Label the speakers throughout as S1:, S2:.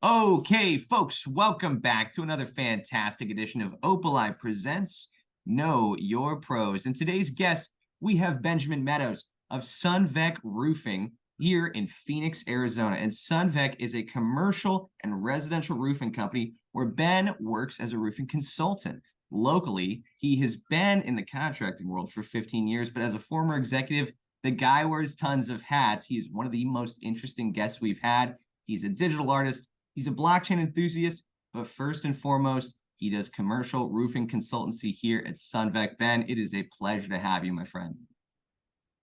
S1: Okay, folks, welcome back to another fantastic edition of Opali Presents Know Your Pros. And today's guest, we have Benjamin Meadows of Sunvek Roofing here in Phoenix, Arizona. And Sunvek is a commercial and residential roofing company where Ben works as a roofing consultant. Locally, he has been in the contracting world for 15 years, but as a former executive, the guy wears tons of hats. He is one of the most interesting guests we've had. He's a digital artist. He's a blockchain enthusiast, but first and foremost, he does commercial roofing consultancy here at Sunvek. Ben, it is a pleasure to have you, my friend.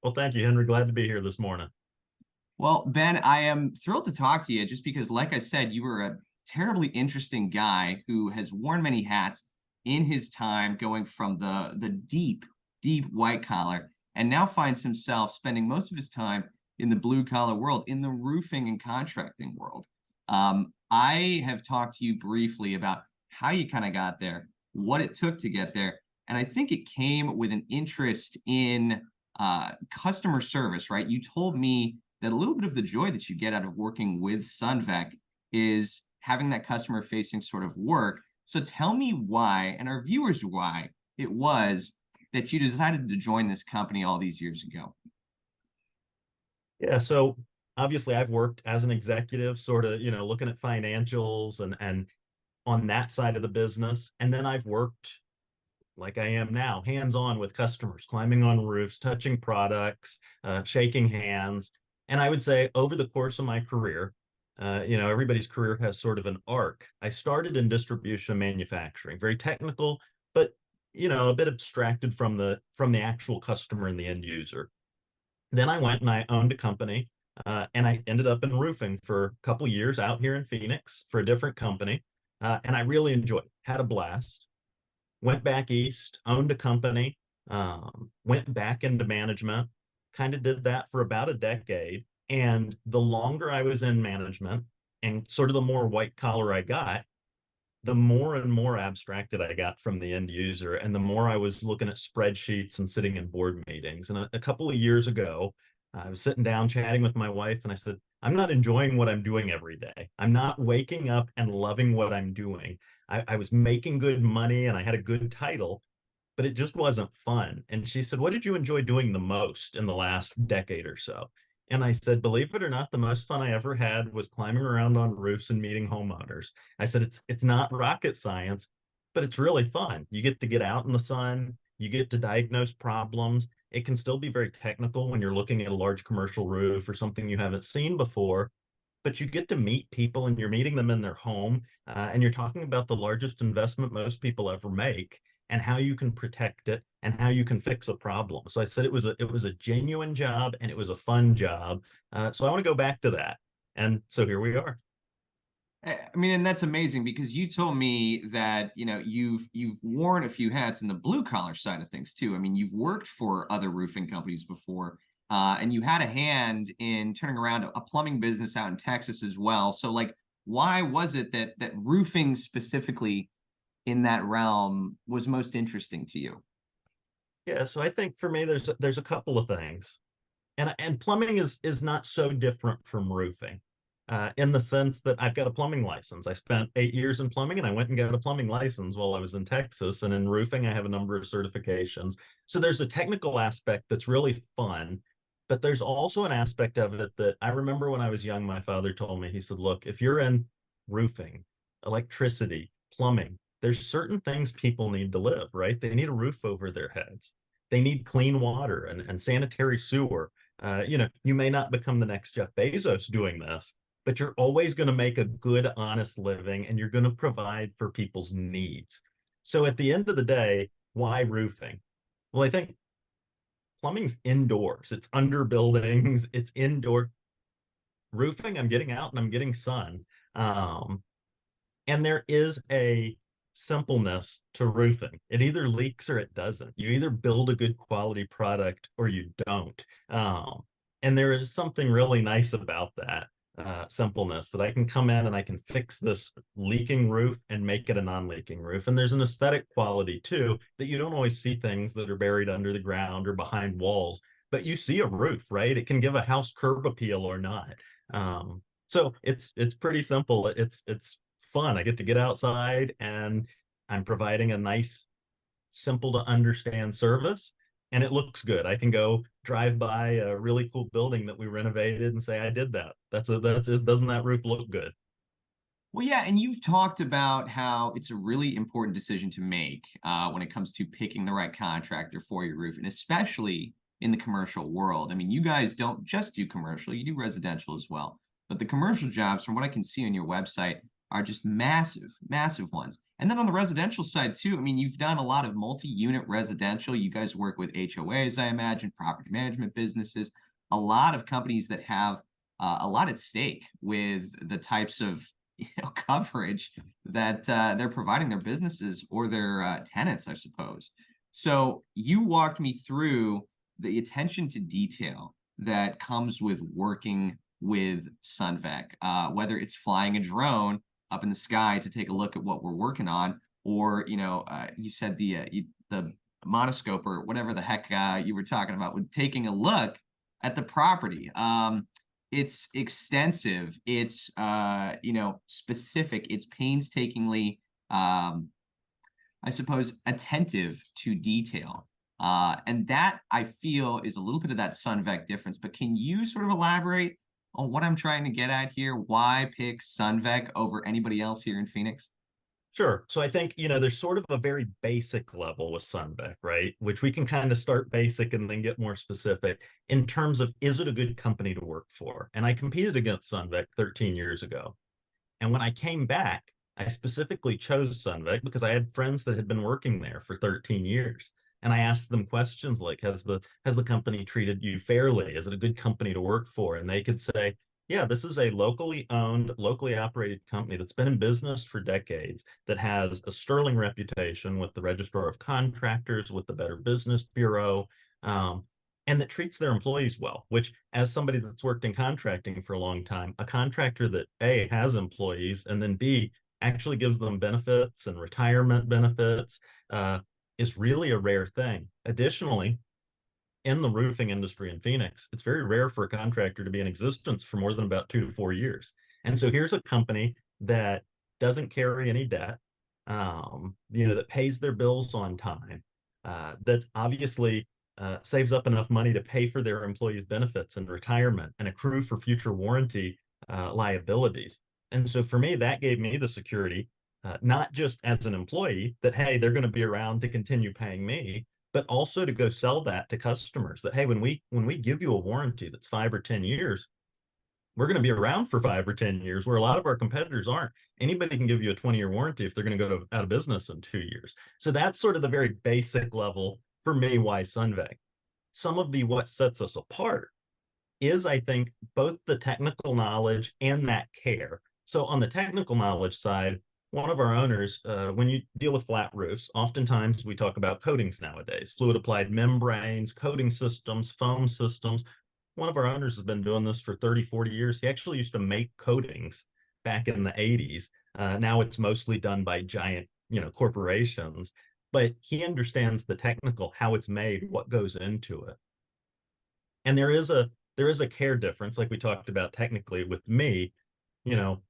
S2: Well, thank you, Henry. Glad to be here this morning.
S1: Well, Ben, I am thrilled to talk to you just because, like I said, you were a terribly interesting guy who has worn many hats in his time, going from the deep white collar, and now finds himself spending most of his time in the blue collar world, in the roofing and contracting world. I have talked to you briefly about how you kind of got there, what it took to get there, and I think it came with an interest in customer service, right? You told me that a little bit of the joy that you get out of working with Sunvek is having that customer facing sort of work. So tell me why, and our viewers why it was that you decided to join this company all these years ago.
S2: Yeah, so obviously I've worked as an executive, sort of, looking at financials and on that side of the business. And then I've worked like I am now, hands-on with customers, climbing on roofs, touching products, shaking hands. And I would say over the course of my career, everybody's career has sort of an arc. I started in distribution manufacturing, very technical, but a bit abstracted from the actual customer and the end user. Then I went and I owned a company, and I ended up in roofing for a couple of years out here in Phoenix for a different company, and I really enjoyed it, had a blast. Went back east, owned a company, went back into management, kind of did that for about a decade. And the longer I was in management and sort of the more white collar I got, the more and more abstracted I got from the end user, and the more I was looking at spreadsheets and sitting in board meetings. And a couple of years ago, I was sitting down chatting with my wife, and I said, I'm not enjoying what I'm doing every day. I'm not waking up and loving what I'm doing. I was making good money and I had a good title, but it just wasn't fun. And she said, what did you enjoy doing the most in the last decade or so? And I said, believe it or not, the most fun I ever had was climbing around on roofs and meeting homeowners. I said, it's not rocket science, but it's really fun. You get to get out in the sun, you get to diagnose problems. It can still be very technical when you're looking at a large commercial roof or something you haven't seen before, but you get to meet people and you're meeting them in their home, and you're talking about the largest investment most people ever make and how you can protect it and how you can fix a problem. So I said it was a genuine job and it was a fun job. So I want to go back to that. And so here we are.
S1: I mean, and that's amazing because you told me that you've worn a few hats in the blue collar side of things too. I mean, you've worked for other roofing companies before, and you had a hand in turning around a plumbing business out in Texas as well. So, like, why was it that roofing specifically in that realm was most interesting to you?
S2: Yeah, so I think for me there's a couple of things. And plumbing is not so different from roofing, in the sense that I've got a plumbing license. I spent 8 years in plumbing, and I went and got a plumbing license while I was in Texas. And in roofing, I have a number of certifications. So there's a technical aspect that's really fun, but there's also an aspect of it that I remember when I was young, my father told me, he said, look, if you're in roofing, electricity, plumbing, there's certain things people need to live, right? They need a roof over their heads. They need clean water and sanitary sewer. You may not become the next Jeff Bezos doing this, but you're always going to make a good, honest living, and you're going to provide for people's needs. So at the end of the day, why roofing? Well, I think plumbing's indoors. It's under buildings. It's indoor. Roofing, I'm getting out and I'm getting sun. And there is a simpleness to roofing. It either leaks or it doesn't. You either build a good quality product or you don't. And there is something really nice about that simpleness, that I can come in and I can fix this leaking roof and make it a non-leaking roof. And there's an aesthetic quality too, that you don't always see things that are buried under the ground or behind walls, but you see a roof, right? It can give a house curb appeal or not. So it's pretty simple. It's fun. I get to get outside and I'm providing a nice, simple to understand service, and it looks good. I can go drive by a really cool building that we renovated and say I did that. Doesn't that roof look good?
S1: Well, yeah, and you've talked about how it's a really important decision to make when it comes to picking the right contractor for your roof, and especially in the commercial world. I mean, you guys don't just do commercial, you do residential as well. But the commercial jobs, from what I can see on your website, are just massive, massive ones. And then on the residential side too, I mean, you've done a lot of multi-unit residential. You guys work with HOAs, I imagine, property management businesses, a lot of companies that have a lot at stake with the types of coverage that they're providing their businesses or their tenants, I suppose. So you walked me through the attention to detail that comes with working with Sunvek, whether it's flying a drone up in the sky to take a look at what we're working on, or you said the monoscope or whatever the heck you were talking about, with taking a look at the property. It's extensive, it's specific, it's painstakingly I suppose attentive to detail, and that I feel is a little bit of that Sunvec difference. But can you sort of elaborate on what I'm trying to get at here? Why pick Sunvec over anybody else here in Phoenix?
S2: Sure. So I think, there's sort of a very basic level with Sunbeck, right? Which we can kind of start basic and then get more specific in terms of, is it a good company to work for? And I competed against Sunbeck 13 years ago. And when I came back, I specifically chose Sunbeck because I had friends that had been working there for 13 years. And I asked them questions like, has the company treated you fairly? Is it a good company to work for? And they could say, yeah, this is a locally owned, locally operated company that's been in business for decades, that has a sterling reputation with the Registrar of Contractors, with the Better Business Bureau, and that treats their employees well, which, as somebody that's worked in contracting for a long time, a contractor that A, has employees, and then B, actually gives them benefits and retirement benefits, is really a rare thing. Additionally, in the roofing industry in Phoenix, it's very rare for a contractor to be in existence for more than about 2 to 4 years. And so here's a company that doesn't carry any debt, that pays their bills on time, that's obviously saves up enough money to pay for their employees' benefits and retirement and accrue for future warranty liabilities. And so for me, that gave me the security, not just as an employee that, hey, they're going to be around to continue paying me, but also to go sell that to customers that, hey, when we give you a warranty that's 5 or 10 years, we're going to be around for 5 or 10 years, where a lot of our competitors aren't. Anybody can give you a 20-year warranty if they're going to go out of business in 2 years. So that's sort of the very basic level for me why Sunvec. Some of the what sets us apart is, I think, both the technical knowledge and that care. So on the technical knowledge side, one of our owners, when you deal with flat roofs, oftentimes we talk about coatings nowadays, fluid applied membranes, coating systems, foam systems. One of our owners has been doing this for 30, 40 years. He actually used to make coatings back in the 80s. Now it's mostly done by giant, corporations, but he understands the technical, how it's made, what goes into it. And there is a care difference, like we talked about technically with me. you know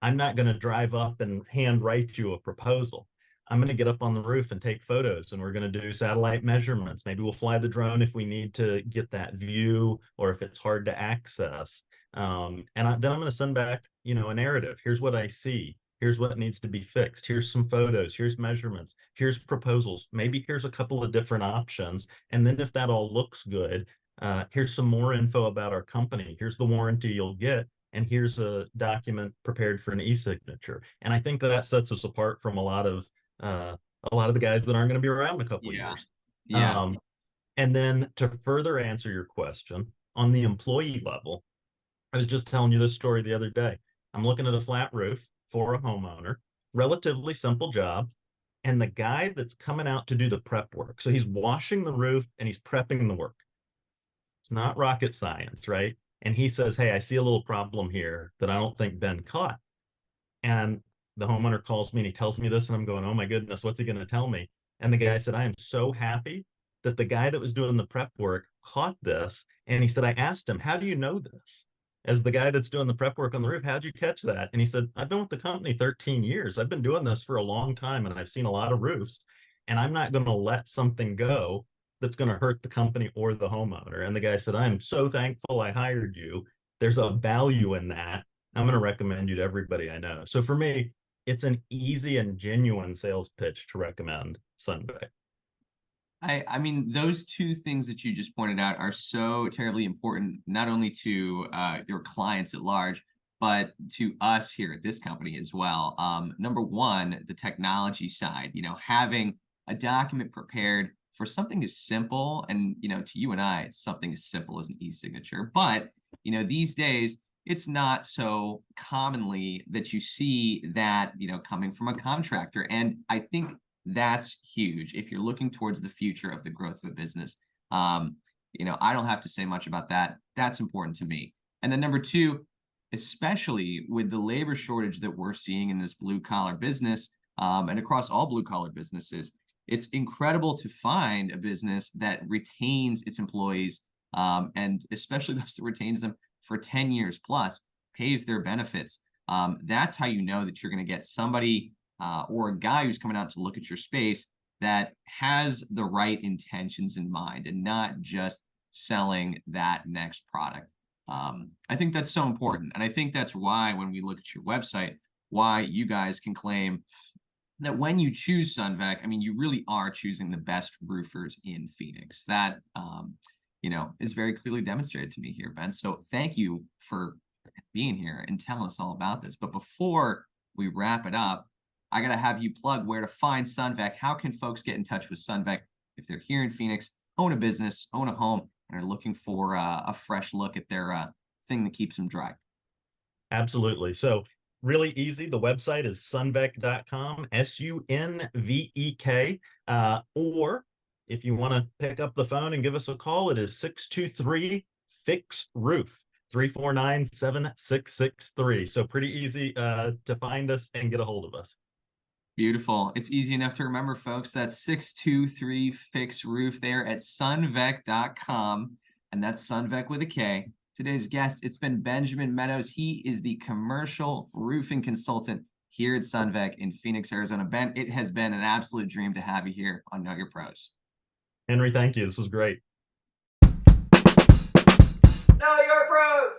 S2: I'm not going to drive up and hand write you a proposal. I'm going to get up on the roof and take photos, and we're going to do satellite measurements. Maybe we'll fly the drone if we need to get that view, or if it's hard to access. Then I'm going to send back, a narrative. Here's what I see. Here's what needs to be fixed. Here's some photos. Here's measurements. Here's proposals. Maybe here's a couple of different options. And then if that all looks good, here's some more info about our company. Here's the warranty you'll get, and here's a document prepared for an e-signature. And I think that sets us apart from a lot of the guys that aren't going to be around in a couple of
S1: Yeah.
S2: years.
S1: Yeah.
S2: And then to further answer your question on the employee level, I was just telling you this story the other day. I'm looking at a flat roof for a homeowner, relatively simple job. And the guy that's coming out to do the prep work, so he's washing the roof and he's prepping the work. It's not rocket science, right? And he says, hey, I see a little problem here that I don't think Ben caught. And the homeowner calls me and he tells me this, and I'm going, oh my goodness, what's he going to tell me? And the guy said, I am so happy that the guy that was doing the prep work caught this. And he said, I asked him, how do you know this? as the guy that's doing the prep work on the roof, how'd you catch that? And he said, I've been with the company 13 years. I've been doing this for a long time and I've seen a lot of roofs, and I'm not going to let something go that's going to hurt the company or the homeowner. And the guy said, I'm so thankful I hired you. There's a value in that. I'm going to recommend you to everybody I know. So for me, it's an easy and genuine sales pitch to recommend Sunvek.
S1: I mean, those two things that you just pointed out are so terribly important, not only to your clients at large, but to us here at this company as well. Number one, the technology side, having a document prepared for something as simple, and to you and I, it's something as simple as an e-signature. But these days, it's not so commonly that you see that coming from a contractor, and I think that's huge if you're looking towards the future of the growth of a business. I don't have to say much about that. That's important to me. And then number two, especially with the labor shortage that we're seeing in this blue collar business, and across all blue collar businesses, it's incredible to find a business that retains its employees, and especially those that retains them for 10 years plus, pays their benefits. That's how you know that you're going to get somebody or a guy who's coming out to look at your space that has the right intentions in mind and not just selling that next product. I think that's so important. And I think that's why when we look at your website, why you guys can claim that when you choose Sunvek, I mean, you really are choosing the best roofers in Phoenix. That, is very clearly demonstrated to me here, Ben. So thank you for being here and telling us all about this. But before we wrap it up, I got to have you plug where to find Sunvek. How can folks get in touch with Sunvek if they're here in Phoenix, own a business, own a home, and are looking for a fresh look at their thing that keeps them dry?
S2: Absolutely. So really easy. The website is sunvek.com, Sunvek. Or if you want to pick up the phone and give us a call, it is 623 Fix Roof, 349-7663. So pretty easy to find us and get a hold of us.
S1: Beautiful. It's easy enough to remember, folks. That's 623 Fix Roof there at sunvek.com. And that's Sunvek with a K. Today's guest, it's been Benjamin Meadows. He is the commercial roofing consultant here at Sunvek in Phoenix, Arizona. Ben, it has been an absolute dream to have you here on Know Your Pros.
S2: Henry, thank you. This was great.
S1: Know Your Pros!